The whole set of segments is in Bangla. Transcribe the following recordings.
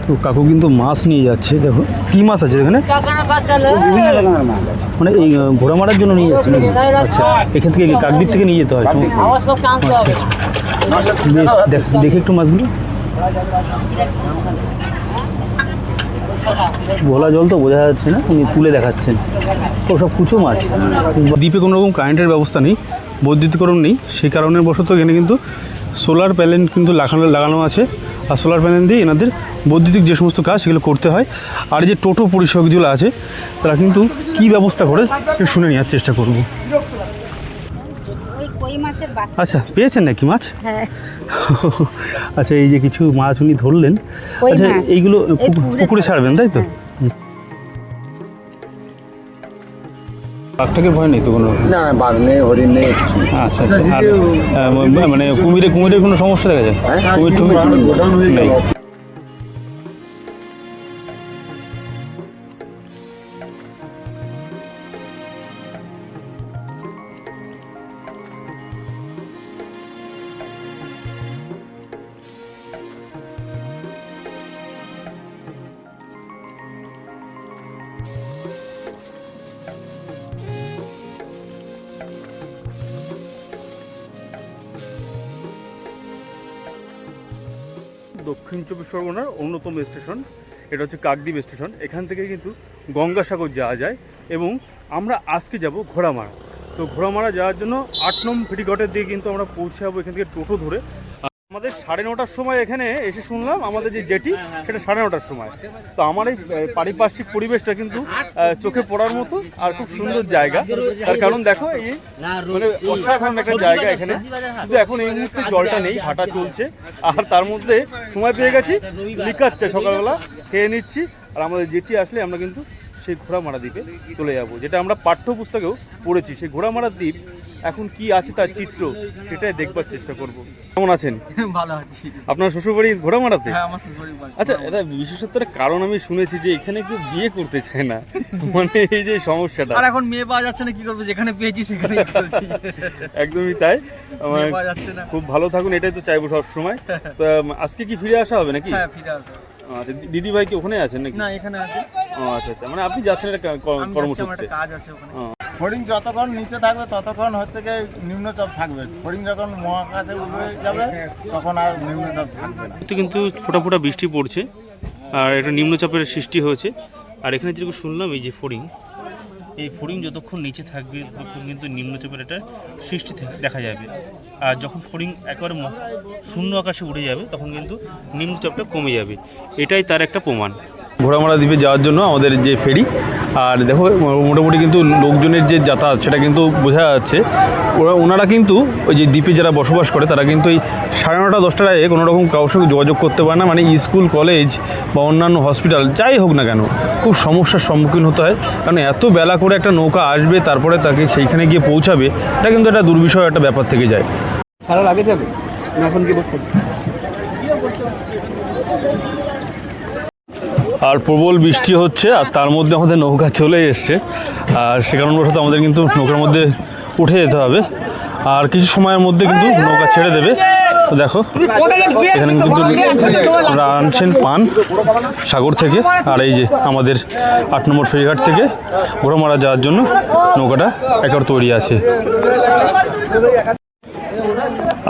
তো কাকু কিন্তু মাছ নিয়ে যাচ্ছে, দেখো কি মাছ আছে এখানে, মানে এই ঘোড়া মারার জন্য নিয়ে যাচ্ছে নাকি? আচ্ছা, এখান থেকে কাকদ্বীপ থেকে নিয়ে যেতে হয়। আচ্ছা আচ্ছা, বেশ দেখে একটু মাছগুলো। গলা জল তো বোঝা যাচ্ছে না, উনি তুলে দেখাচ্ছেন। ও সব কুচো মাছ। দ্বীপে কোনো রকম কারেন্টের ব্যবস্থা নেই, বৈদ্যুতিকরণ নেই, সেই কারণের বশত এখানে কিন্তু সোলার প্যানেল কিন্তু লাগানো আছে। আর সোলার প্যানেল দিয়ে এনাদের বৈদ্যুতিক যে সমস্ত কাজ সেগুলো করতে হয়। আর যে টোটো পরিষেবাগুলো আছে তারা কিন্তু কি ব্যবস্থা করে শুনে নেওয়ার চেষ্টা করব। আচ্ছা, পেয়েছেন নাকি মাছ? আচ্ছা, এই যে কিছু মাছ উনি ধরলেন, আচ্ছা এইগুলো পুকুরে ছাড়বেন তাই তো? বাঘটাকে ভয় নেই তো কোনো? না, বাঘ নেই, হরিণ নেই। আচ্ছা আচ্ছা, মানে কুমিরের কোনো সমস্যা দেখা যায়? কুমির নেই। দক্ষিণ চব্বিশ পরগনার অন্যতম স্টেশন, এটা হচ্ছে কাকদ্বীপ স্টেশন। এখান থেকে কিন্তু গঙ্গাসাগর যাওয়া যায় এবং আমরা আজকে যাব ঘোড়ামারা। তো ঘোড়ামারা যাওয়ার জন্য 8 নম্বর ফেরিঘাটের দিকে কিন্তু আমরা পৌঁছে যাবো এখান থেকে টোটো ধরে। আমাদের 9:30টার সময় এখানে এসে শুনলাম আমাদের যে জেটি সেটা 9:30টার সময়। তো আমার এই পারিপার্শ্বিক পরিবেশটা কিন্তু চোখে পড়ার মতো আর খুব সুন্দর জায়গা। তার কারণ দেখো এই মানে অসাধারণ একটা জায়গা এখানে, কিন্তু এখন এই মুহূর্তে জলটা নেই, ভাটা চলছে। আর তার মধ্যে সময় পেয়ে গেছি লিকাচ্ছে, সকালবেলা খেয়ে নিচ্ছি। আর আমাদের জেটি আসলে আমরা কিন্তু সেই ঘোড়ামারা দ্বীপে চলে যাব, যেটা আমরা পাঠ্যপুস্তকেও পড়েছি। সেই ঘোড়ামারা দ্বীপ এখন কি আছে তার চিত্র, সেটাই দেখবার চেষ্টা করব। কেমন আছেন? ভালো আছি। আপনার শ্বশুরবাড়ি ঘোড়ামারাতে? হ্যাঁ, আমার শ্বশুরবাড়ি। আচ্ছা, এটা বিশেষত্বের কারণ আমি শুনেছি যে এখানে কেউ বিয়ে করতে চায় না, মানে এই যে সমস্যাটা। আর এখন মেয়ে পাওয়া যাচ্ছে না, কি করবে, যেখানে পেয়েছি সেখানে করছি। একদমই তাই, মেয়ে পাওয়া যাচ্ছে না। খুব ভালো থাকুন এটাই তো চাইবো সব সময়। তো আজকে কি ফিরে আসা হবে নাকি? হ্যাঁ, ফিরে আসা। আচ্ছা, দিদি ভাই কি ওখানে আছেন নাকি? না, এখানে আছে। ও আচ্ছা আচ্ছা, মানে আপনি যাচ্ছেন একটা কর্মসূত্রে? কাজ আছে ওখানে। হরিণ যতক্ষণ নিচে থাকবে ততক্ষণ হচ্ছে কি নিম্নচাপ থাকবে। হরিণ যখন মহাকাশে উঠে যাবে তখন আর নিম্নচাপ থাকবে না। কিন্তু ফোঁটা ফোঁটা বৃষ্টি পড়ছে আর এটা নিম্নচাপের সৃষ্টি হয়েছে। আর এখানে যেরকম শুনলাম এই যে ফড়িং, এই ফড়িং যতক্ষণ নিচে থাকবে ততক্ষণ কিন্তু নিম্নচাপের একটা সৃষ্টি দেখা যাবে। আর যখন ফড়িং একেবারে শূন্য আকাশে উড়ে যাবে তখন কিন্তু নিম্নচাপটা কমে যাবে, এটাই তার একটা প্রমাণ। ঘোড়ামারা দ্বীপে যাওয়ার জন্য আমাদের যে ফেরি, আর দেখো মোটামুটি কিন্তু লোকজনের যে যাতায়াত সেটা কিন্তু বোঝা যাচ্ছে। ওনারা কিন্তু ওই যে দ্বীপে যারা বসবাস করে তারা কিন্তু এই 9:30 10টায় কোনো রকম কারোর সঙ্গে যোগাযোগ করতে পারে না, মানে স্কুল কলেজ বা অন্যান্য হসপিটাল যাই হোক না কেন খুব সমস্যার সম্মুখীন হতে হয়। কারণ এত বেলা করে একটা নৌকা আসবে তারপরে তাকে সেইখানে গিয়ে পৌঁছাবে, এটা কিন্তু একটা দুর্বিষয় একটা ব্যাপার থেকে যায়। ভালো লাগে যাবে এখন কি বসতে? আর প্রবল বৃষ্টি হচ্ছে আর তার মধ্যে আমাদের নৌকা চলে এসছে, আর সে কারণবশত আমাদের কিন্তু নৌকার মধ্যে উঠে যেতে হবে। আর কিছু সময়ের মধ্যে কিন্তু নৌকা ছেড়ে দেবে। তো দেখো এখানে কিন্তু ওরা আনছেন পান সাগর থেকে, আর এই যে আমাদের 8 নম্বর ফেরিঘাট থেকে ঘোড়ামারা যাওয়ার জন্য নৌকাটা একেবারে তৈরি আছে।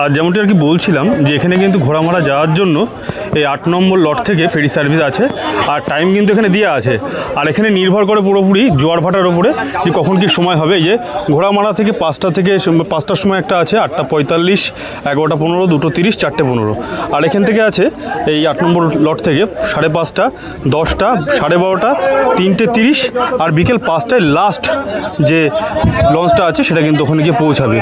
আর যেমনটি আর কি বলছিলাম যে এখানে কিন্তু ঘোড়ামারা যাওয়ার জন্য এই 8 নম্বর লট থেকে ফেরি সার্ভিস আছে, আর টাইম কিন্তু এখানে দেওয়া আছে। আর এখানে নির্ভর করে পুরোপুরি জোয়ার ভাটার ওপরে যে কখন কি সময় হবে। এই যে ঘোড়ামারা থেকে 5টার সময় একটা আছে, 8:45, 11:15, 2:30, 4:15। আর এখান থেকে আছে এই 8 নম্বর লট থেকে 5:30, 10টা, 12:30, 3:30 আর বিকেল 5টায় লাস্ট যে লঞ্চটা আছে সেটা কিন্তু ওখানে গিয়ে পৌঁছাবে।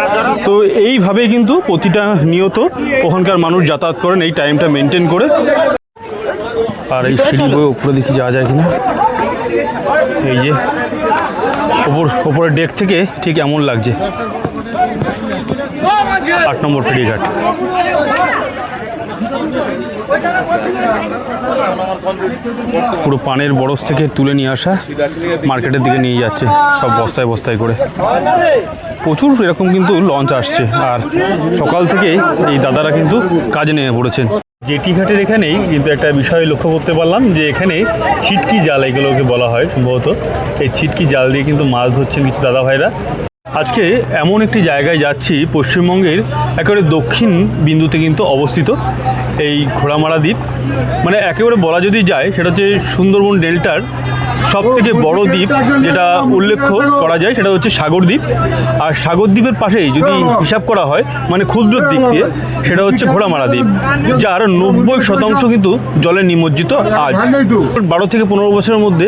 তো এইভাবেই কিন্তু প্রতিটা নিয়ত ওখানকার মানুষ যাতায়াত করেন এই টাইমটা মেনটেন করে। আর এই সিঁড়ি বয়ে উপরে দেখি যাওয়া যায় কিনা। এই যে ওপরের ডেক থেকে ঠিক এমন লাগছে 8 নম্বর ফেরিঘাট। পুরো পানের বরজ থেকে তুলে নিয়ে আসা মার্কেটের দিকে নিয়ে যাচ্ছে সব বস্তায় বস্তায় করে। প্রচুর এরকম কিন্তু লঞ্চ আসছে, আর সকাল থেকে এই দাদারা কিন্তু কাজে নেমে পড়েছেন। জেটি ঘাটের এখানেই কিন্তু একটা বিষয় লক্ষ্য করতে পারলাম যে এখানে ছিটকি জাল এগুলোকে বলা হয় সম্ভবত, এই ছিটকি জাল দিয়ে কিন্তু মাছ ধরছেন কিছু দাদা ভাইরা। আজকে এমন একটি জায়গায় যাচ্ছি পশ্চিমবঙ্গের একেবারে দক্ষিণ বিন্দুতে কিন্তু অবস্থিত এই ঘোড়ামারা দ্বীপ। মানে একেবারে বলা যদি যায় সেটা হচ্ছে সুন্দরবন ডেল্টার সব থেকে বড় দ্বীপ যেটা উল্লেখ করা যায় সেটা হচ্ছে সাগরদ্বীপ। আর সাগরদ্বীপের পাশেই যদি হিসাব করা হয় মানে ক্ষুদ্র দ্বীপ দিয়ে সেটা হচ্ছে ঘোড়ামারা দ্বীপ, যার 90% কিন্তু জলে নিমজ্জিত আজ। 12 থেকে 15 বছরের মধ্যে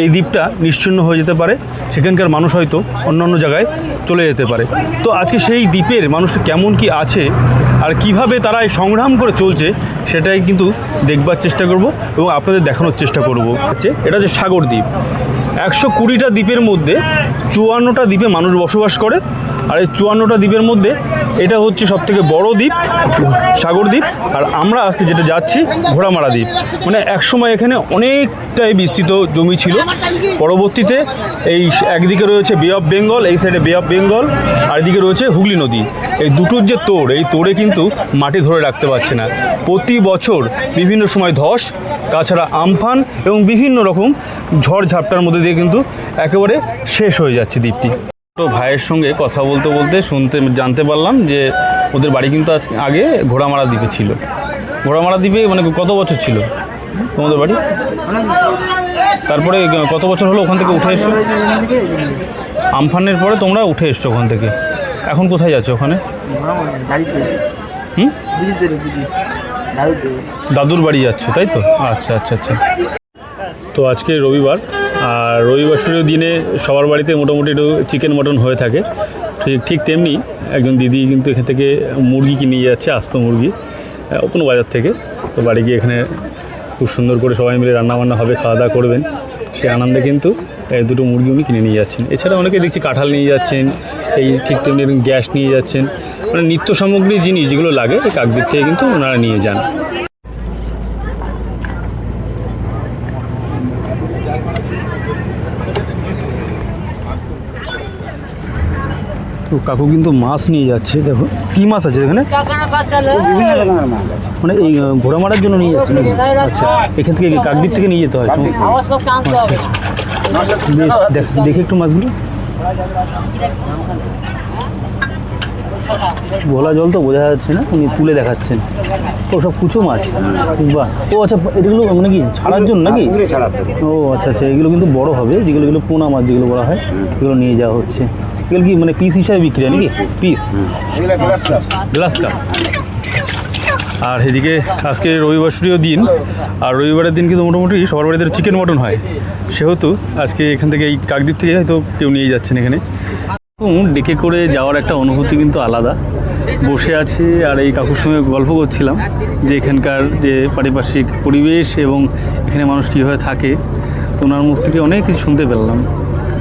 এই দ্বীপটা নিশ্চিহ্ন হয়ে যেতে পারে, সেখানকার মানুষ হয়তো অন্য অন্য জায়গায় চলে যেতে পারে। তো আজকে সেই দ্বীপের মানুষ কেমন কি আছে আর কিভাবে তারা এই সংগ্রাম করে চলছে সেটাই কিন্তু দেখবার চেষ্টা করব এবং আপনাদের দেখানোর চেষ্টা করব। এটা হচ্ছে সাগরদ্বীপ। 120টা দ্বীপের মধ্যে 54টা দ্বীপে মানুষ বসবাস করে, আর এই 54টা দ্বীপের মধ্যে এটা হচ্ছে সবথেকে বড় দ্বীপ সাগরদ্বীপ। আর আমরা আজকে যেটা যাচ্ছি ঘোড়ামারা দ্বীপ। মানে একসময় এখানে অনেকটাই বিস্তৃত জমি ছিল, পরবর্তীতে এই একদিকে রয়েছে বে অফ বেঙ্গল, এই সাইডে বে অফ বেঙ্গল, আর এদিকে রয়েছে হুগলি নদী। এই দুটোর যে তোড়, এই তোড়ে কিন্তু মাটি ধরে রাখতে পারছে না। প্রতি বছর বিভিন্ন সময় ধস, তাছাড়া আমফান এবং বিভিন্ন রকম ঝড় ঝাপটার মধ্যে দিয়ে কিন্তু একেবারে শেষ হয়ে যাচ্ছে দ্বীপটি। তো ভাইয়ের সঙ্গে কথা বলতে বলতে জানতে পারলাম যে ওদের বাড়ি কিন্তু আগে ঘোড়ামারা দ্বীপে ছিল। ঘোড়ামারা দ্বীপে মানে কত বছর ছিল তোমাদের বাড়ি? তারপরে কত বছর হলো ওখান থেকে উঠে এসছো? আমফানের পরে তোমরা উঠে এসছো ওখান থেকে। এখন কোথায় যাচ্ছ ওখানে? দাদুর বাড়ি যাচ্ছ তাই তো? আচ্ছা আচ্ছা আচ্ছা। তো আজকে রবিবার, আর রবিবার দিনে সবার বাড়িতে মোটামুটি একটু চিকেন মটন হয়ে থাকে। ঠিক তেমনি একজন দিদি কিন্তু এখান থেকে মুরগি কিনে নিয়ে যাচ্ছে, আস্ত মুরগি কোনো বাজার থেকে। তো বাড়ি গিয়ে এখানে খুব সুন্দর করে সবাই মিলে রান্নাবান্না হবে, খাওয়া দাওয়া করবেন, সেই আনন্দে কিন্তু দুটো মুরগি উনি কিনে নিয়ে যাচ্ছেন। এছাড়া অনেকে দেখছি কাঁঠাল নিয়ে যাচ্ছেন, এই ঠিক তেমনি গ্যাস নিয়ে যাচ্ছেন, মানে নিত্য সামগ্রী জিনিস যেগুলো লাগে এই কাকদ্বীপ থেকে কিন্তু ওনারা নিয়ে যান। তো কাকু কিন্তু মাছ নিয়ে যাচ্ছে, দেখো কি মাছ আছে এখানে, মানে এই ঘোড়া মারার জন্য নিয়ে যাচ্ছে নাকি? আচ্ছা, এখান থেকে কাকদ্বীপ থেকে নিয়ে যেতে হয় সমস্ত? আচ্ছা আচ্ছা, বেশ দেখে একটু মাছগুলো। ভোলা জল তো বোঝা যাচ্ছে না, উনি তুলে দেখাচ্ছেন। ও সব কুচো মাছ, বাহ। ও আচ্ছা, এগুলো মানে কি ছাড়ার জন্য নাকি? ও আচ্ছা আচ্ছা, এগুলো কিন্তু বড় হবে, যেগুলো পোনা মাছ যেগুলো বলা হয় এগুলো নিয়ে যাওয়া হচ্ছে। এগুলো কি মানে পিস হিসাবে বিক্রি হয় নাকি? Piece, glass cup. আর এদিকে আজকে রবিবার দিন, আর রবিবারের দিন কিন্তু মোটামুটি সবার বাড়িতে চিকেন মটন হয়, সেহেতু আজকে এখান থেকে এই কাকদ্বীপ থেকে হয়তো কেউ নিয়ে যাচ্ছেন এখানে। ডেকে করে যাওয়ার একটা অনুভূতি কিন্তু আলাদা। বসে আছি আর এই কাকুর সঙ্গে গল্প করছিলাম যে এখানকার যে পারিপার্শ্বিক পরিবেশ এবং এখানে মানুষ কীভাবে থাকে, তো ওনার মুখ থেকে অনেক কিছু শুনতে পেলাম।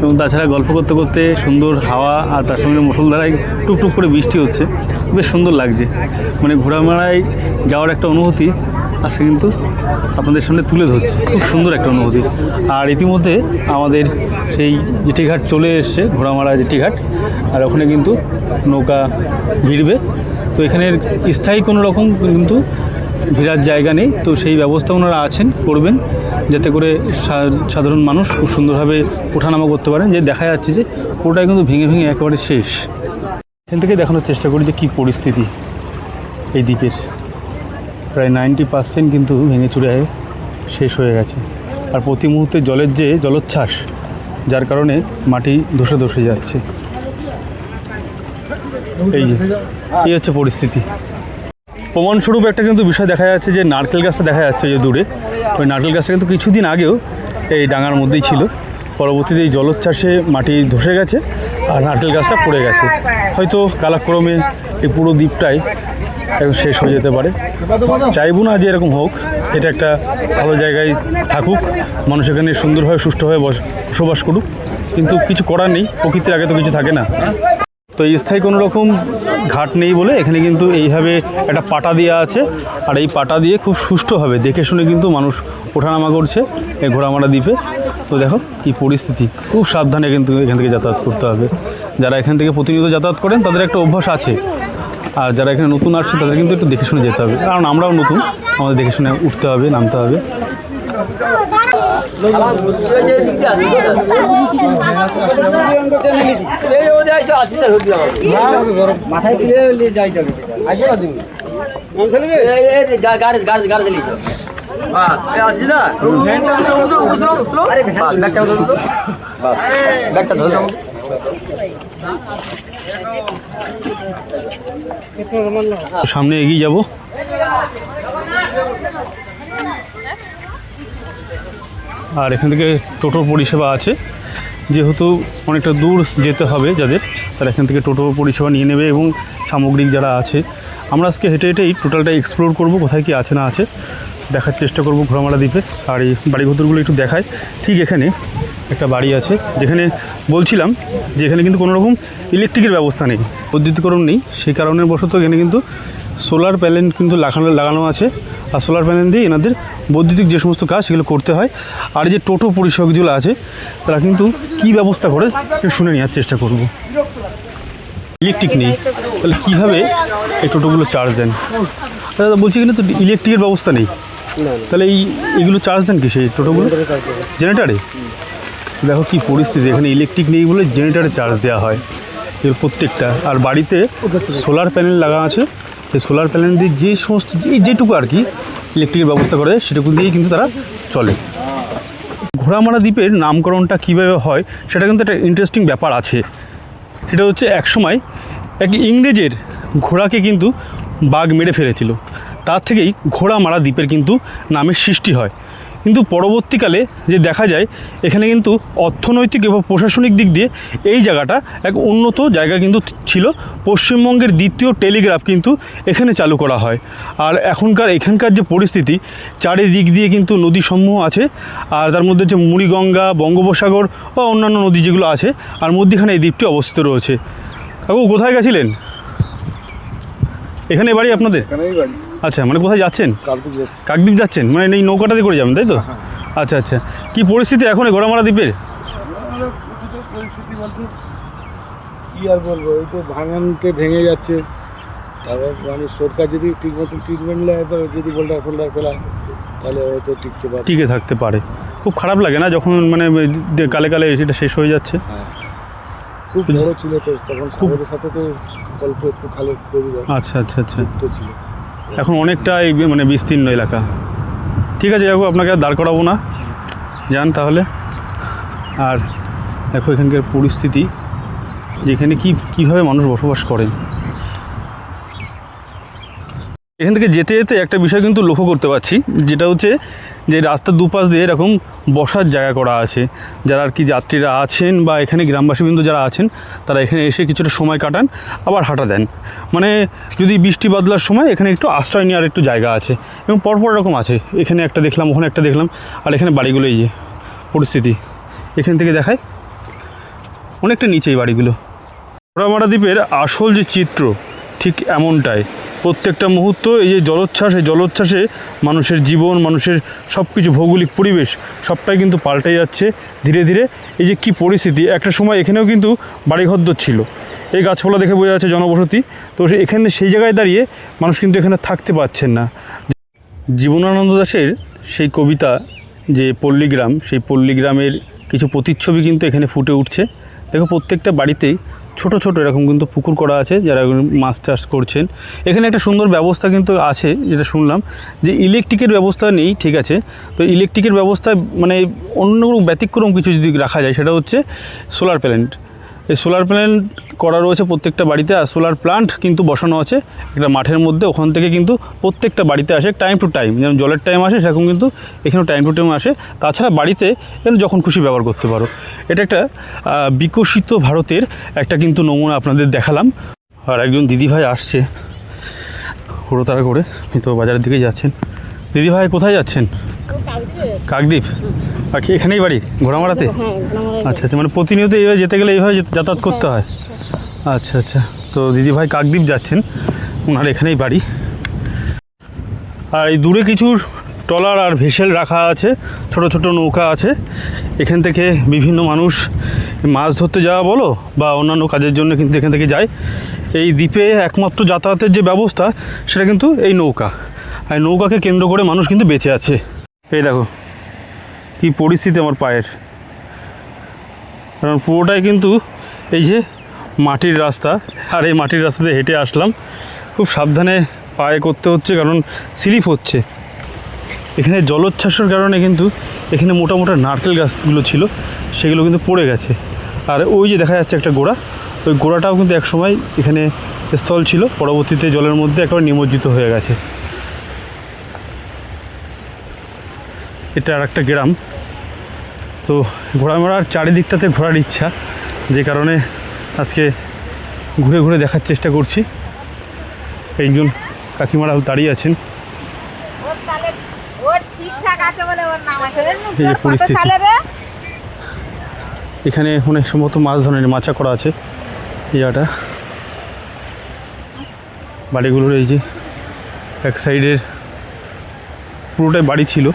এবং তাছাড়া গল্প করতে করতে সুন্দর হাওয়া আর তার সঙ্গে মুষলধারায় টুকটুক করে বৃষ্টি হচ্ছে, বেশ সুন্দর লাগছে। মানে ঘোড়ামারায় যাওয়ার একটা অনুভূতি আজকে কিন্তু আপনাদের সামনে তুলে ধরছে, খুব সুন্দর একটা অনুভূতি। আর ইতিমধ্যে আমাদের সেই জেটিঘাট চলে এসছে, ঘোড়ামারা জেটিঘাট, আর ওখানে কিন্তু নৌকা ভিড়বে। তো এখানের স্থায়ী কোনো রকম কিন্তু ভিড়ার জায়গা নেই, তো সেই ব্যবস্থা ওনারা আছেন, করবেন যাতে করে সাধারণ মানুষ খুব সুন্দরভাবে ওঠানামা করতে পারেন। যে দেখা যাচ্ছে যে ওটাই কিন্তু ভেঙে ভেঙে একেবারে শেষ। এখান থেকে দেখানোর চেষ্টা করি যে কী পরিস্থিতি এই দ্বীপের। প্রায় 90% কিন্তু ভেঙে চুরে শেষ হয়ে গেছে, আর প্রতি মুহূর্তে জলের যে জলোচ্ছ্বাস, যার কারণে মাটি ধসে ধসে যাচ্ছে। এই হচ্ছে পরিস্থিতি। প্রমাণস্বরূপ একটা কিন্তু বিষয় দেখা যাচ্ছে যে নারকেল গাছটা দেখা যাচ্ছে যে দূরে, ওই নারকেল গাছটা কিন্তু কিছুদিন আগেও এই ডাঙার মধ্যেই ছিল, পরবর্তীতে এই জলোচ্ছ্বাসে মাটি ধসে গেছে আর নারকেল গাছটা পড়ে গেছে। হয়তো কালক্রমে এই পুরো দ্বীপটাই একদম শেষ হয়ে যেতে পারে। চাইবো না যে এরকম হোক, এটা একটা ভালো জায়গায় থাকুক, মানুষ এখানে সুন্দরভাবে সুষ্ঠুভাবে বসবাস করুক, কিন্তু কিছু করার নেই, প্রকৃতির আগে তো কিছু থাকে না। তো এই স্থায়ী কোনো রকম ঘাট নেই বলে এখানে কিন্তু এইভাবে একটা পাটা দেওয়া আছে, আর এই পাটা দিয়ে খুব সুষ্ঠুভাবে দেখে শুনে কিন্তু মানুষ ওঠানামা করছে এই ঘোড়ামারা দ্বীপে। তো দেখো কি পরিস্থিতি, খুব সাবধানে কিন্তু এখান থেকে যাতায়াত করতে হবে। যারা এখান থেকে প্রতিনিয়ত যাতায়াত করেন তাদের একটা অভ্যাস আছে, আর যারা এখানে নতুন আসছে তাদের কিন্তু একটু দেখে শুনে যেতে হবে, কারণ আমরাও নতুন, আমাদের দেখে শুনে উঠতে হবে, নামতে হবে। মাথায় দিলে যাই যাবে সামনে এগিয়ে যাব। আর এখান থেকে টোটোর পরিষেবা আছে, যেহেতু অনেকটা দূর যেতে হবে যাদের, তারা এখান থেকে টোটো পরিষেবা নিয়ে নেবে। এবং সামগ্রিক যারা আছে, আমরা আজকে হেঁটে হেঁটেই টোটালটা এক্সপ্লোর করব, কোথায় কি আছে না আছে দেখার চেষ্টা করব ঘোড়ামারা দ্বীপে। আর এই বাড়িঘরগুলো একটু দেখায়। ঠিক এখানে একটা বাড়ি আছে, যেখানে বলছিলাম যে এখানে কিন্তু কোনো রকম ইলেকট্রিকের ব্যবস্থা নেই, বৈদ্যুতিকরণ নেই। সেই কারণের বশত এখানে কিন্তু সোলার প্যানেল কিন্তু লাগানো আছে। আর সোলার প্যানেল দিয়ে এনাদের বৈদ্যুতিক যে সমস্ত কাজ সেগুলো করতে হয়। আর যে টোটো পরিষেবাগুলো আছে তারা কিন্তু কী ব্যবস্থা করে শুনে নেওয়ার চেষ্টা করব। ইলেকট্রিক নেই, তাহলে কীভাবে এই টোটোগুলো চার্জ দেন? দাদা বলছি কিন্তু তো ইলেকট্রিকের ব্যবস্থা নেই, তাহলে এইগুলো চার্জ দেন কি সেই টোটোগুলো? জেনারেটারে? দেখো কি পরিস্থিতি, এখানে ইলেকট্রিক নেই বলে জেনারেটারে চার্জ দেওয়া হয় এর প্রত্যেকটা। আর বাড়িতে সোলার প্যানেল লাগা আছে, সেই সোলার প্যানেল দিয়ে যে সমস্ত যেটুকু আর কি ইলেকট্রিকের ব্যবস্থা করে সেটুকু দিয়েই কিন্তু তারা চলে। ঘোড়ামারা দ্বীপের নামকরণটা কীভাবে হয় সেটা কিন্তু একটা ইন্টারেস্টিং ব্যাপার আছে। সেটা হচ্ছে একসময় এক ইংরেজের ঘোড়াকে কিন্তু বাঘ মেরে ফেলেছিল, তার থেকেই ঘোড়ামারা দ্বীপের কিন্তু নামের সৃষ্টি হয়। কিন্তু পরবর্তীকালে যে দেখা যায় এখানে কিন্তু অর্থনৈতিক এবং প্রশাসনিক দিক দিয়ে এই জায়গাটা এক উন্নত জায়গা কিন্তু ছিল। পশ্চিমবঙ্গের দ্বিতীয় টেলিগ্রাফ কিন্তু এখানে চালু করা হয়। আর এখানকার যে পরিস্থিতি, চারিদিক দিয়ে কিন্তু নদীসমূহ আছে, আর তার মধ্যে যে মুড়িগঙ্গা, বঙ্গোপসাগর বা অন্যান্য নদী যেগুলো আছে, আর মধ্যখানে এই দ্বীপটি অবস্থিত রয়েছে। কাকু কোথায় গেছিলেন? এখানে বাড়ি আপনাদের? আচ্ছা, মানে কোথায় যাচ্ছেন? কাকদ্বীপ যাচ্ছেন, মানে এই নৌকাটাতে করে যাবেন তাই তো? আচ্ছা আচ্ছা। কী পরিস্থিতি এখন এই ঘোড়ামারা দ্বীপের? পরিস্থিতি বলতে কী আর বলবো, এই তো ভাঙানকে ভেঙে যাচ্ছে। তারপর মানে সরকার যদি ঠিক মতো ট্রিটমেন্ট নেয়, যদি বোল্ডার ফোল্ডার ফেলায়, তাহলে হয়তো টিকে থাকতে পারে। খুব খারাপ লাগে না যখন মানে কালে কালে সেটা শেষ হয়ে যাচ্ছে? হ্যাঁ, খুব বড় ছিল তো তখন, সাগরের সাথে তো অল্প একটু খালে তৈরি হয়। আচ্ছা আচ্ছা আচ্ছা। তো ছিল, এখন অনেকটাই মানে বিস্তীর্ণ এলাকা। ঠিক আছে কাকু, আপনাকে আর দাঁড় করাবো না, যান তাহলে। আর দেখো এখানকার পরিস্থিতি, যেখানে কীভাবে মানুষ বসবাস করেন। এখান থেকে যেতে যেতে একটা বিষয় কিন্তু লক্ষ্য করতে পারছি, যেটা হচ্ছে যে রাস্তার দুপাশ দিয়ে এরকম বসার জায়গা করা আছে। যারা আর কি যাত্রীরা আছেন বা এখানে গ্রামবাসীবৃন্দ যারা আছেন, তারা এখানে এসে কিছুটা সময় কাটান, আবার হাঁটা দেন। মানে যদি বৃষ্টি বাদলার সময় এখানে একটু আশ্রয় নেওয়ার একটু জায়গা আছে, এবং পরপর এরকম আছে। এখানে একটা দেখলাম, ওখানে একটা দেখলাম। আর এখানে বাড়িগুলো এই যে পরিস্থিতি এখান থেকে দেখায়, অনেকটা নিচে এই বাড়িগুলো। ঘোড়ামারা দ্বীপের আসল যে চিত্র ঠিক এমনটাই। প্রত্যেকটা মুহূর্ত এই যে জলোচ্ছ্বাস, এই জলোচ্ছ্বাসে মানুষের জীবন, মানুষের সব কিছু ভৌগোলিক পরিবেশ সবটাই কিন্তু পাল্টে যাচ্ছে ধীরে ধীরে। এই যে কী পরিস্থিতি, একটা সময় এখানেও কিন্তু বাড়িঘরদর ছিল, এই গাছপালা দেখে বোঝা যাচ্ছে জনবসতি। তো এখানে সেই জায়গায় দাঁড়িয়ে মানুষ কিন্তু এখানে থাকতে পারছেন না। জীবনানন্দ দাশের সেই কবিতা যে পল্লীগ্রাম, সেই পল্লীগ্রামের কিছু প্রতিচ্ছবি কিন্তু এখানে ফুটে উঠছে। দেখো প্রত্যেকটা বাড়িতেই ছোট ছোট এরকম কিন্তু পুকুর করা আছে, যারা মাছ চাষ করছেন। এখানে একটা সুন্দর ব্যবস্থা কিন্তু আছে, যেটা শুনলাম যে ইলেকট্রিকের ব্যবস্থা নেই, ঠিক আছে। তো ইলেকট্রিকের ব্যবস্থা মানে অন্য ব্যতিক্রম কিছু যদি রাখা যায়, সেটা হচ্ছে সোলার প্যানেল। এই সোলার প্যানেল করা রয়েছে প্রত্যেকটা বাড়িতে। আর সোলার প্লান্ট কিন্তু বসানো আছে একটা মাঠের মধ্যে, ওখান থেকে কিন্তু প্রত্যেকটা বাড়িতে আসে টাইম টু টাইম। যেমন জলের টাইম আসে সেরকম কিন্তু এখানেও টাইম টু টাইম আসে। তাছাড়া বাড়িতে যখন খুশি ব্যবহার করতে পারো। এটা একটা বিকশিত ভারতের একটা কিন্তু নমুনা আপনাদের দেখালাম। আর একজন দিদিভাই আসছে হুড়োতাড়া করে, তো বাজারের দিকে যাচ্ছেন। দিদিভাই কোথায় যাচ্ছেন? কাকদ্বীপ। আর কি এখানেই বাড়ি ঘোড়ামারাতে? আচ্ছা আচ্ছা, মানে প্রতিনিয়ত এইভাবে যেতে গেলে এইভাবে যাতায়াত করতে হয়? আচ্ছা আচ্ছা। তো দিদিভাই কাকদ্বীপ যাচ্ছেন, ওনার এখানেই বাড়ি। আর এই দূরে কিছু ট্রলার আর ভেসেল রাখা আছে, ছোট ছোট নৌকা আছে। এখান থেকে বিভিন্ন মানুষ মাছ ধরতে যাওয়া বলো বা অন্যান্য কাজের জন্য কিন্তু এখান থেকে যায়। এই দ্বীপে একমাত্র যাতায়াতের যে ব্যবস্থা সেটা কিন্তু এই নৌকা, আর নৌকাকে কেন্দ্র করে মানুষ কিন্তু বেঁচে আছে। এই দেখো কি পরিস্থিতি আমার পায়ের, কারণ পুরোটাই কিন্তু এই যে মাটির রাস্তা, আর এই মাটির রাস্তাতে হেঁটে আসলাম। খুব সাবধানে পায়ে করতে হচ্ছে কারণ স্লিপ হচ্ছে। এখানে জলোচ্ছ্বাসের কারণে কিন্তু এখানে মোটা মোটা নারকেল গাছগুলো ছিল সেগুলো কিন্তু পড়ে গেছে। আর ওই যে দেখা যাচ্ছে একটা গোড়া, ওই গোড়াটাও কিন্তু একসময় এখানে স্থল ছিল, পরবর্তীতে জলের মধ্যে একেবারে নিমজ্জিত হয়ে গেছে। এটা আর একটা গ্রাম। তো ঘোরার চারিদিকটাতে ঘোরার ইচ্ছা, যে কারণে আজকে ঘুরে ঘুরে দেখার চেষ্টা করছি। একজন কাকিমারা দাঁড়িয়ে আছেন। এই যে পরিস্থিতি, এখানে অনেক সম্ভবত মাছ ধরনের মাচা করা আছে। এই জায়গাটা বাড়িগুলোর এই যে এক সাইডের পুরোটাই বাড়ি ছিল,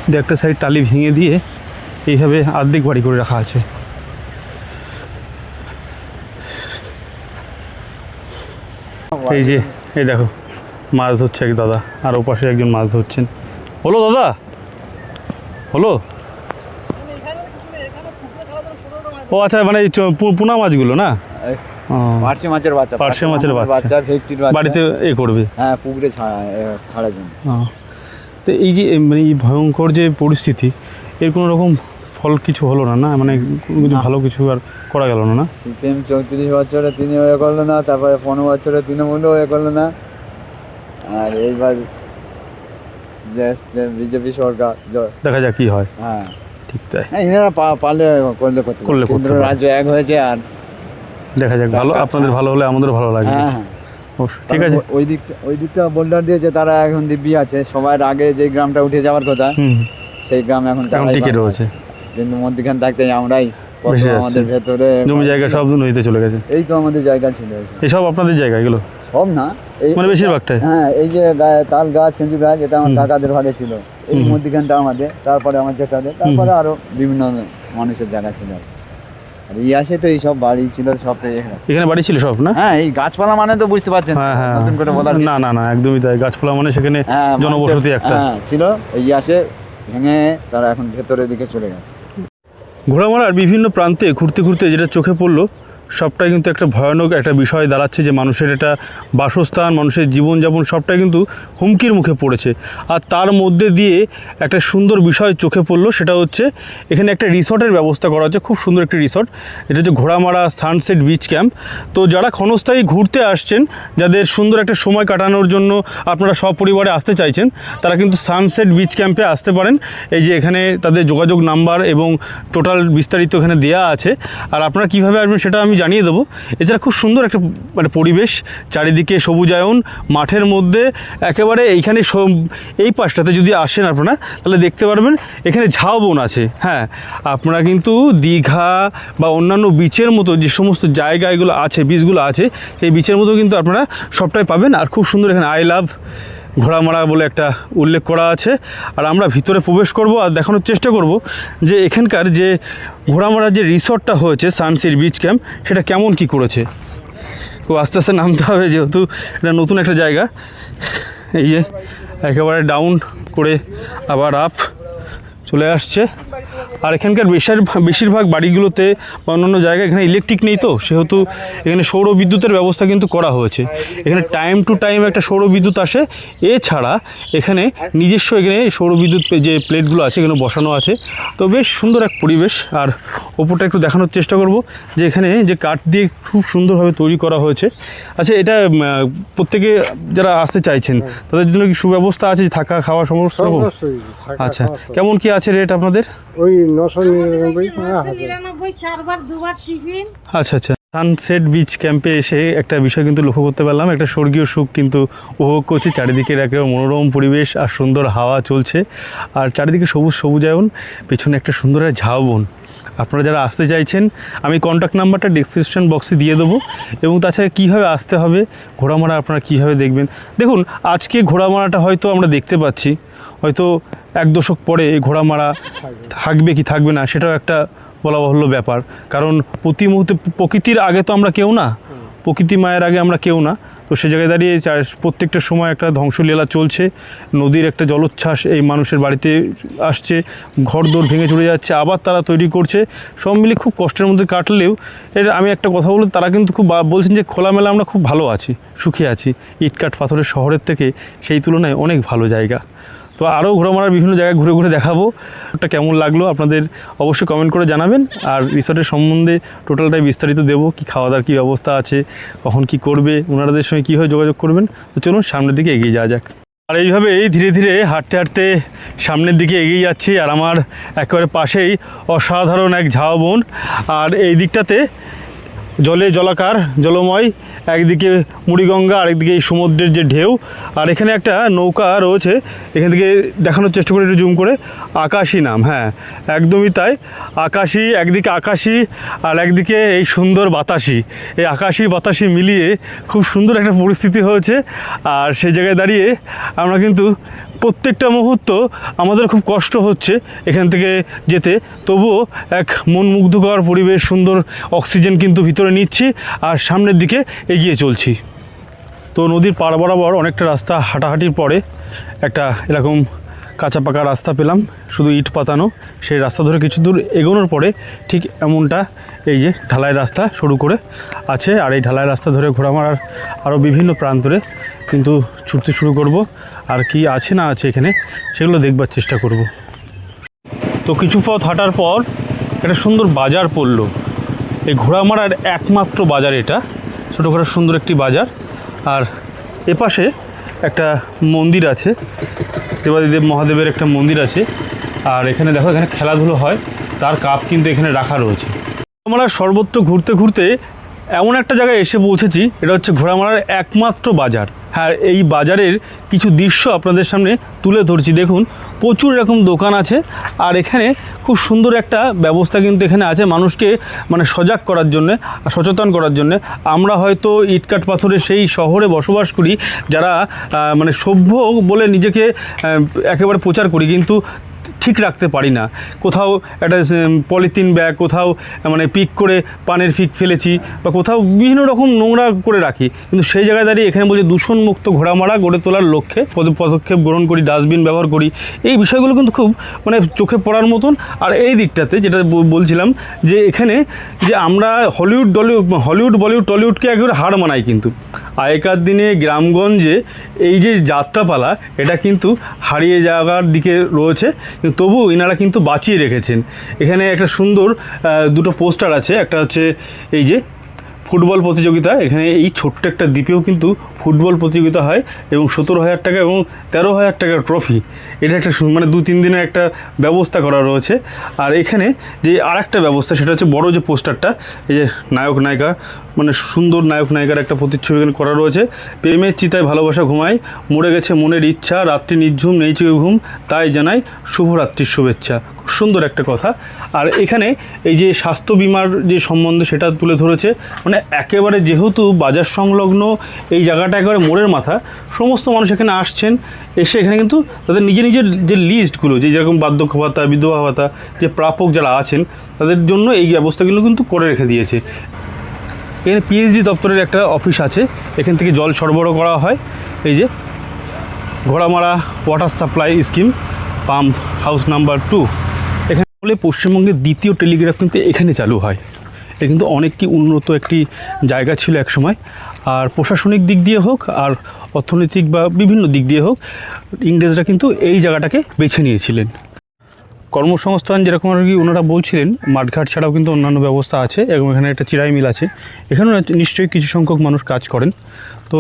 কিন্তু একটা সাইড টালি ভেঙে দিয়ে এইভাবে আর্ধেক বাড়ি করে রাখা আছে। এই যে এই দেখো মাছ ধরছে এক দাদা, আর ওপাশে একজন মাছ ধরছেন। হলো দাদা, হলো? ও আচ্ছা, মানে এই পোনা মাছগুলো না? পার্শে মাছের বাচ্চা, পার্শে মাছের বাচ্চা বাড়িতে এ করবে, হ্যাঁ পুকুরে ছাড়ার জন্য। তো এই যে মানে এই ভয়ঙ্কর যে পরিস্থিতি, এর কোনো রকম ফল কিছু হলো না? না মানে কিছু ভালো কিছু আর করা গেল না? সিপিএম 34 বছরে তিনি এ করলো না, তারপরে 15 বছরে তৃণমূলও এ করলো না, আর এইবার বিজেপি সরকার, দেখা যাক কি হয়। হ্যাঁ ঠিক তাই, এনারা পারলে করলে করতে কেন্দ্র পারে। রাজ্য এক হয়েছে, আর দেখা যাক, ভালো আপনাদের ভালো হলে আমাদেরও ভালো লাগবে। হ্যাঁ হ্যাঁ অবশ্যই, ঠিক আছে। ওই দিকটা বোল্ডার দিয়েছে, তারা এখন দিব্যি আছে। সবার আগে যে গ্রামটা উঠে যাওয়ার কথা, সেই গ্রাম এখন টিকে রয়েছে, কিন্তু মধ্যখান থাকতে আমরাই বেশি যাচ্ছে। আমাদের ভেতরে জমি জায়গা সব নদীতে চলে গেছে। এই তো আমাদের জায়গা ছিল, এসব আপনাদের জায়গা এগুলো? সব না, এই মানে বেশিরভাগটাই। হ্যাঁ, এই যে তাল গাছ, খেজুর গাছ, এটা আমার কাকাদের ভাগে ছিল। এই মধ্যখানটা আমাদের, তারপরে আমার জেঠাদের, তারপরে আরো বিভিন্ন মানুষের জায়গা ছিল। আর এই আসে তো এই সব বাড়ি ছিল সব এখানে বাড়ি ছিল সব, না? হ্যাঁ, এই গাছপালা মানে তো বুঝতে পারছেন, হ্যাঁ নতুন করে বলার না না না, একদমই তাই। গাছপালা মানে সেখানে জনবসতি একটা ছিল। এই আসে ভেঙে তারা এখন ভেতরের দিকে চলে গেছে। ঘোড়ামারার বিভিন্ন প্রান্তে ঘুরতে ঘুরতে যেটা চোখে পড়লো, সবটাই কিন্তু একটা ভয়ানক একটা বিষয় দাঁড়াচ্ছে, যে মানুষের এটা বাসস্থান, মানুষের জীবনযাপন সবটাই কিন্তু হুমকির মুখে পড়েছে। আর তার মধ্যে দিয়ে একটা সুন্দর বিষয় চোখে পড়লো, সেটা হচ্ছে এখানে একটা রিসর্টের ব্যবস্থা করা হচ্ছে, খুব সুন্দর একটি রিসর্ট। এটা হচ্ছে ঘোড়ামারা সানসেট বিচ ক্যাম্প। তো যারা ক্ষণস্থায়ী ঘুরতে আসছেন, যাদের সুন্দর একটা সময় কাটানোর জন্য আপনারা সপরিবারে আসতে চাইছেন, তারা কিন্তু সানসেট বিচ ক্যাম্পে আসতে পারেন। এই যে এখানে তাদের যোগাযোগ নাম্বার এবং টোটাল বিস্তারিত এখানে দেওয়া আছে। আর আপনারা কীভাবে আসবেন সেটা আমি জানিয়ে দেবো। এছাড়া খুব সুন্দর একটা মানে পরিবেশ, চারিদিকে সবুজায়ন, মাঠের মধ্যে একেবারে এইখানে এই পাশটাতে যদি আসেন আপনারা, তাহলে দেখতে পারবেন এখানে ঝাউবন আছে। হ্যাঁ, আপনারা কিন্তু দীঘা বা অন্যান্য বিচের মতো যে সমস্ত জায়গা এগুলো আছে, বিচগুলো আছে, এই বিচের মতো কিন্তু আপনারা সবটাই পাবেন। আর খুব সুন্দর এখানে আই লাভ ঘোড়ামারা বলে একটা উল্লেখ করা আছে। আর আমরা ভিতরে প্রবেশ করব আর দেখানোর চেষ্টা করব যে এখানকার যে ঘোড়ামারা যে রিসর্টটা হয়েছে সানসেট বিচ ক্যাম্প, সেটা কেমন কি করেছে। খুব আস্তে আস্তে নামতে হবে, যেহেতু এটা নতুন একটা জায়গা। এই যে একেবারে ডাউন করে আবার আপ চলে আসছে। আর এখানকার বেশিরভাগ বাড়িগুলোতে বা অন্যান্য জায়গায় এখানে ইলেকট্রিক নেই, তো সেহেতু এখানে সৌর বিদ্যুতের ব্যবস্থা কিন্তু করা হয়েছে। এখানে টাইম টু টাইম একটা সৌর বিদ্যুৎ আসে। এছাড়া এখানে নিজস্ব এখানে সৌর বিদ্যুৎ যে প্লেটগুলো আছে এখানে বসানো আছে। তো বেশ সুন্দর এক পরিবেশ। আর ওপরটা একটু দেখানোর চেষ্টা করব যে এখানে যে কাঠ দিয়ে খুব সুন্দরভাবে তৈরি করা হয়েছে। আচ্ছা, এটা প্রত্যেকে যারা আসতে চাইছেন তাদের জন্য কি সুব্যবস্থা আছে, থাকা খাওয়া সমস্ত? আচ্ছা, কেমন কি আছে রেট আপনাদের? ওই 999 4বার 2বার টিফিন। আচ্ছা আচ্ছা। সানসেট বিচ ক্যাম্পে এসে একটা বিষয় কিন্তু লক্ষ্য করতে পারলাম, একটা স্বর্গীয় সুখ কিন্তু উপভোগ করছি। চারিদিকের একেবারে মনোরম পরিবেশ আর সুন্দর হাওয়া চলছে, আর চারিদিকে সবুজ সবুজায়ন, পেছনে একটা সুন্দর ঝাউবন। আপনারা যারা আসতে চাইছেন আমি কন্ট্যাক্ট নাম্বারটা ডিসক্রিপশন বক্সে দিয়ে দেবো, এবং তাছাড়া কীভাবে আসতে হবে, ঘোড়ামারা আপনারা কীভাবে দেখবেন। দেখুন, আজকে ঘোড়ামারাটা হয়তো আমরা দেখতে পাচ্ছি, হয়তো 1 দশক পরে এই ঘোড়ামারা থাকবে কি থাকবে না সেটাও একটা বলা বাহুল্য ব্যাপার। কারণ প্রতি মুহূর্তে প্রকৃতির আগে তো আমরা কেউ না, প্রকৃতি মায়ের আগে আমরা কেউ না। তো সে জায়গায় দাঁড়িয়ে প্রত্যেকটা সময় একটা ধ্বংসলীলা চলছে, নদীর একটা জলোচ্ছ্বাস এই মানুষের বাড়িতে আসছে, ঘরদোর ভেঙে চলে যাচ্ছে, আবার তারা তৈরি করছে, সব মিলে খুব কষ্টের মধ্যে কাটলেও আমি একটা কথা বলি, তারা কিন্তু খুব বলছেন যে খোলামেলা আমরা খুব ভালো আছি, সুখী আছি। ইটকাট পাথরের শহরের থেকে সেই তুলনায় অনেক ভালো জায়গা। তো আরও ঘোরামারার বিভিন্ন জায়গায় ঘুরে ঘুরে দেখাবো। ওটা কেমন লাগলো আপনাদের অবশ্যই কমেন্ট করে জানাবেন। আর রিসর্টের সম্বন্ধে টোটালটাই বিস্তারিত দেবো, কি খাওয়া দাওয়ার কী ব্যবস্থা আছে, কখন কি করবে, ওনাদের সঙ্গে কীভাবে যোগাযোগ করবেন। তো চলুন সামনের দিকে এগিয়ে যাওয়া যাক। আর এইভাবে ধীরে ধীরে হাঁটতে হাঁটতে সামনের দিকে এগিয়ে যাচ্ছি, আর আমার একেবারে পাশেই অসাধারণ এক ঝাউবন, আর এই দিকটাতে জলে জলাকার জলময়, একদিকে মুড়িগঙ্গা, আরেকদিকে এই সমুদ্রের যে ঢেউ। আর এখানে একটা নৌকা রয়েছে, এখান থেকে দেখানোর চেষ্টা করি একটু জুম করে। আকাশী নাম, হ্যাঁ একদমই তাই, আকাশী। একদিকে আকাশী আর একদিকে এই সুন্দর বাতাসি, এই আকাশী বাতাসি মিলিয়ে খুব সুন্দর একটা পরিস্থিতি হয়েছে। আর সেই জায়গায় দাঁড়িয়ে আমরা কিন্তু প্রত্যেকটা মুহূর্ত আমাদের খুব কষ্ট হচ্ছে এখান থেকে যেতে, তবুও এক মন মুগ্ধকর পরিবেশ, সুন্দর অক্সিজেন কিন্তু ভিতরে নিচ্ছি আর সামনের দিকে এগিয়ে চলছি। তো নদীর পাড় বরাবর অনেকটা রাস্তা হাঁটাহাঁটির পরে একটা এরকম কাঁচা পাকা রাস্তা পেলাম, শুধু ইট পাতানো। সেই রাস্তা ধরে কিছু দূর এগোনোর পরে ঠিক এমনটা এই যে ঢালাই রাস্তা শুরু করে আছে, আর এই ঢালাই রাস্তা ধরে ঘোড়ামারার আরও বিভিন্ন প্রান্তরে কিন্তু ছুটতে শুরু করব। আর কি আছে না আছে এখানে সেগুলো দেখবার চেষ্টা করব। তো কিছু পথ হাঁটার পর একটা সুন্দর বাজার পড়লো, এই ঘোড়ামারার একমাত্র বাজার এটা, ছোটোখাটো সুন্দর একটি বাজার। আর এপাশে একটা মন্দির আছে, দেবাদিদেব মহাদেবের একটা মন্দির আছে। আর এখানে দেখো, এখানে খেলাধুলো হয়, তার কাপ কিন্তু এখানে রাখা রয়েছে। আমরা সর্বত্র ঘুরতে ঘুরতে এমন একটা জায়গায় এসে পৌঁছেছি, এটা হচ্ছে ঘোড়ামারার একমাত্র বাজার। হ্যাঁ, এই বাজারের কিছু দৃশ্য আপনাদের সামনে তুলে ধরছি। দেখুন, প্রচুর এরকম দোকান আছে, আর এখানে খুব সুন্দর একটা ব্যবস্থা কিন্তু এখানে আছে মানুষকে মানে সজাগ করার জন্যে, সচেতন করার জন্যে। আমরা হয়তো ইটকাট পাথরের সেই শহরে বসবাস করি, যারা মানে সভ্য বলে নিজেকে একেবারে প্রচার করি, কিন্তু ঠিক রাখতে পারি না। কোথাও একটা পলিথিন ব্যাগ, কোথাও মানে পিক করে পানের পিক ফেলেছি, বা কোথাও বিভিন্ন রকম নোংরা করে রাখি। কিন্তু সেই জায়গায় দাঁড়িয়ে এখানে বলছে দূষণমুক্ত ঘোড়ামারা গড়ে তোলার লক্ষ্যে পদক্ষেপ গ্রহণ করি, ডাস্টবিন ব্যবহার করি। এই বিষয়গুলো কিন্তু খুব মানে চোখে পড়ার মতন। আর এই দিকটাতে যেটা বলছিলাম, যে এখানে যে আমরা হলিউড বলিউড টলিউডকে একেবারে হার মানাই, কিন্তু আগেকার দিনে গ্রামগঞ্জে এই যে যাত্রাপালা, এটা কিন্তু হারিয়ে যাওয়ার দিকে রয়েছে, কিন্তু তবু এনারা কিন্তু বাঁচিয়ে রেখেছেন। এখানে একটা সুন্দর দুটো পোস্টার আছে, একটা হচ্ছে এই যে ফুটবল প্রতিযোগিতা, এখানে এই ছোট্ট একটা দ্বীপেও কিন্তু ফুটবল প্রতিযোগিতা হয়, এবং 17,000 টাকা এবং 13,000 টাকার ট্রফি। এটা একটা মানে 2-3 দিনের একটা ব্যবস্থা করা রয়েছে। আর এখানে যে আরেকটা ব্যবস্থা, সেটা হচ্ছে বড় যে পোস্টারটা, এই যে নায়ক নায়িকা, মানে সুন্দর নায়ক নায়িকার একটা প্রতিচ্ছবি এখানে করা রয়েছে। প্রেমের চিতায় ভালোবাসা ঘুমায়, মরে গেছে মনের ইচ্ছা, রাত্রি নির্ঝুম নেই চোখে ঘুম, তাই জানাই শুভরাত্রির শুভেচ্ছা। খুব সুন্দর একটা কথা। আর এখানে এই যে স্বাস্থ্য বিমার যে সম্বন্ধে সেটা তুলে ধরেছে, মানে একেবারে যেহেতু বাজার সংলগ্ন এই জায়গাটা একেবারে মোড়ের মাথা, সমস্ত মানুষ এখানে আসছেন, এসে এখানে কিন্তু তাদের নিজের যে লিস্টগুলো, যে যেরকম বার্ধক্য ভাতা, বিধবা ভাতা, যে প্রাপক যারা আছেন তাদের জন্য এই ব্যবস্থাগুলো কিন্তু করে রেখে দিয়েছে। এখানে পিএইচডি দপ্তরের একটা অফিস আছে, এখান থেকে জল সরবরাহ করা হয়। এই যে Ghoramara water supply scheme, pump house number 2। এখানে বলে পশ্চিমবঙ্গের দ্বিতীয় টেলিগ্রাফ কিন্তু এখানে চালু হয়। এটা কিন্তু অনেক কি উন্নত একটি জায়গা ছিল এক সময়। আর প্রশাসনিক দিক দিয়ে হোক আর অর্থনৈতিক বা বিভিন্ন দিক দিয়ে হোক, ইংরেজরা কিন্তু এই জায়গাটাকে বেছে নিয়েছিলেন। কর্মসংস্থান যেরকম আর কি ওনারা বলছিলেন, মাঠঘাট ছাড়াও কিন্তু অন্যান্য ব্যবস্থা আছে, এবং এখানে একটা চিরাই মিল আছে, এখানেও নিশ্চয়ই কিছু সংখ্যক মানুষ কাজ করেন। তো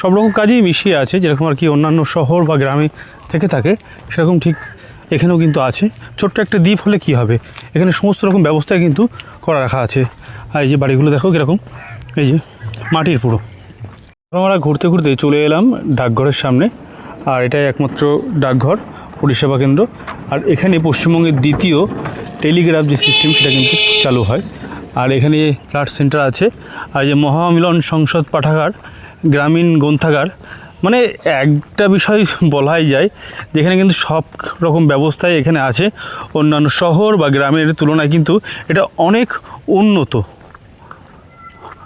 সব রকম কাজেই মিশিয়ে আছে, যেরকম আর কি অন্যান্য শহর বা গ্রামে থেকে থাকে সেরকম ঠিক এখানেও কিন্তু আছে। ছোট্ট একটা দ্বীপ হলে কি হবে, এখানে সমস্ত রকম ব্যবস্থাই কিন্তু করা রাখা আছে। আর এই যে বাড়িগুলো দেখো কীরকম, এই যে মাটির পুরো। আমরা ঘুরতে ঘুরতে চলে এলাম ডাকঘরের সামনে, আর এটাই একমাত্র ডাকঘর পরিষেবা কেন্দ্র। আর এখানে পশ্চিমবঙ্গের দ্বিতীয় টেলিগ্রাফ যে সিস্টেম সেটা কিন্তু চালু হয়। আর এখানে ফ্ল্যাট সেন্টার আছে, আর যে মহামিলন সংসদ পাঠাগার, গ্রামীণ গ্রন্থাগার, মানে একটা বিষয় বলাই যায় যেখানে কিন্তু সব রকম ব্যবস্থাই এখানে আছে। অন্যান্য শহর বা গ্রামের তুলনায় কিন্তু এটা অনেক উন্নত।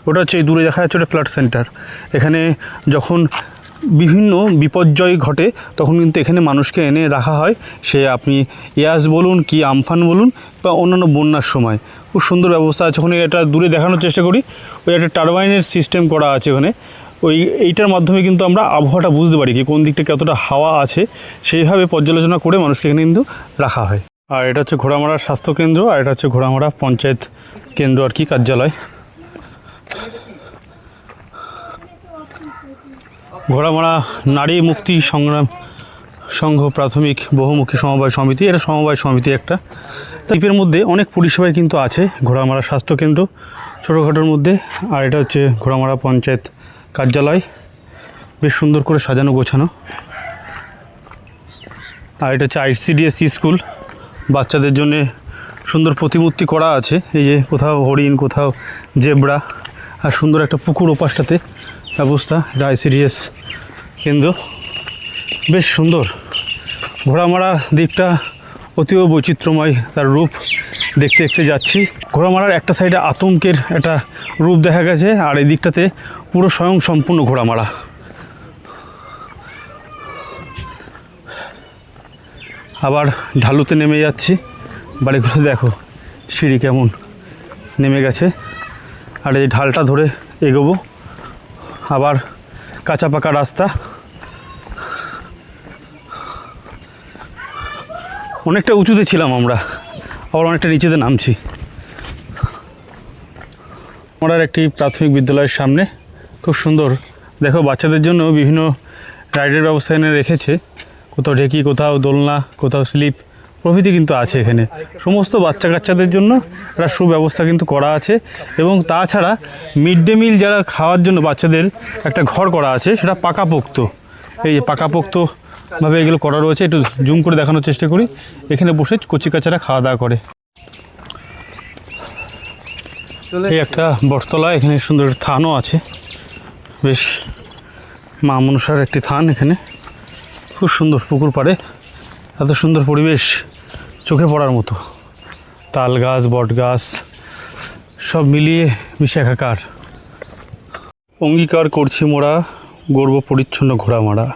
ওটা হচ্ছে এই দূরে দেখা যাচ্ছে ওটা ফ্ল্যাট সেন্টার। এখানে যখন বিভিন্ন বিপর্যয় ঘটে তখন কিন্তু এখানে মানুষকে এনে রাখা হয়, সে আপনি ইয়াস বলুন কি আমফান বলুন বা অন্যান্য বন্যার সময়। খুব সুন্দর ব্যবস্থা আছে ওখানে। এটা দূরে দেখানোর চেষ্টা করি, ওই একটা টারবাইনের সিস্টেম করা আছে ওখানে। এইটার মাধ্যমে কিন্তু আমরা আবহাওয়াটা বুঝতে পারি কি কোন দিকটা কতটা হাওয়া আছে, সেইভাবে পর্যালোচনা করে মানুষকে এখানে কিন্তু রাখা হয়। আর এটা হচ্ছে ঘোড়ামারা স্বাস্থ্যকেন্দ্র, আর এটা হচ্ছে ঘোড়ামারা পঞ্চায়েত কেন্দ্র আর কি কার্যালয়। ঘোড়ামারা নারী মুক্তি সংগ্রাম সংঘ প্রাথমিক বহুমুখী সমবায় সমিতি, এটা সমবায় সমিতি একটা। দ্বীপের মধ্যে অনেক পরিষেবাই কিন্তু আছে ঘোড়ামারা স্বাস্থ্যকেন্দ্র ছোটোখাটোর মধ্যে। আর এটা হচ্ছে ঘোড়ামারা পঞ্চায়েত কার্যালয়, বেশ সুন্দর করে সাজানো গোছানো। আর এটা হচ্ছে ICDSC স্কুল, বাচ্চাদের জন্যে সুন্দর প্রতিমূর্তি করা আছে। এই যে কোথাও হরিণ, কোথাও জেব্রা, আর সুন্দর একটা পুকুর ওপাশটাতে ব্যবস্থা। এটা ICDS কেন্দ্র, বেশ সুন্দর। ঘোড়ামারা দ্বীপটা অতীব বৈচিত্র্যময়, তার রূপ দেখতে দেখতে যাচ্ছি। ঘোড়ামারার একটা সাইডে আতঙ্কের একটা রূপ দেখা গেছে, আর এই দিকটাতে পুরো স্বয়ংসম্পূর্ণ ঘোড়ামারা। আবার ঢালুতে নেমে যাচ্ছি, বাড়িগুলো দেখো সিঁড়ি কেমন নেমে গেছে। আর এই ঢালটা ধরে এগোবো, আবার কাঁচা পাকা রাস্তা। অনেকটা উঁচুতে ছিলাম আমরা, আবার অনেকটা নিচেতে নামছি। আমার একটি প্রাথমিক বিদ্যালয়ের সামনে খুব সুন্দর দেখো বাচ্চাদের জন্য বিভিন্ন রাইডের ব্যবস্থা এনে রেখেছে। কোথাও ঢেকি, কোথাও দোলনা, কোথাও স্লিপ প্রভৃতি কিন্তু আছে এখানে। সমস্ত বাচ্চা কাচ্চাদের জন্য একটা সুব্যবস্থা কিন্তু করা আছে। এবং তাছাড়া মিড ডে মিল যারা খাওয়ার জন্য বাচ্চাদের একটা ঘর করা আছে, সেটা পাকাপোক্ত। এই যে পাকাপোক্তভাবে এগুলো করা রয়েছে। একটু জুম করে দেখানোর চেষ্টা করি। এখানে বসে কচিকাচারা খাওয়া দাওয়া করে। এই একটা বটতলা, এখানে সুন্দর থানও আছে, বেশ মা মনসার একটি থান এখানে। খুব সুন্দর পুকুর পাড়ে, এত সুন্দর পরিবেশ চোখে পড়ার মতো। তাল গাছ, বট গাছ সব মিলিয়ে মিশে একাকার। অঙ্গীকার করছি মোরা গর্ব পরিচ্ছন্ন ঘোড়ামারা।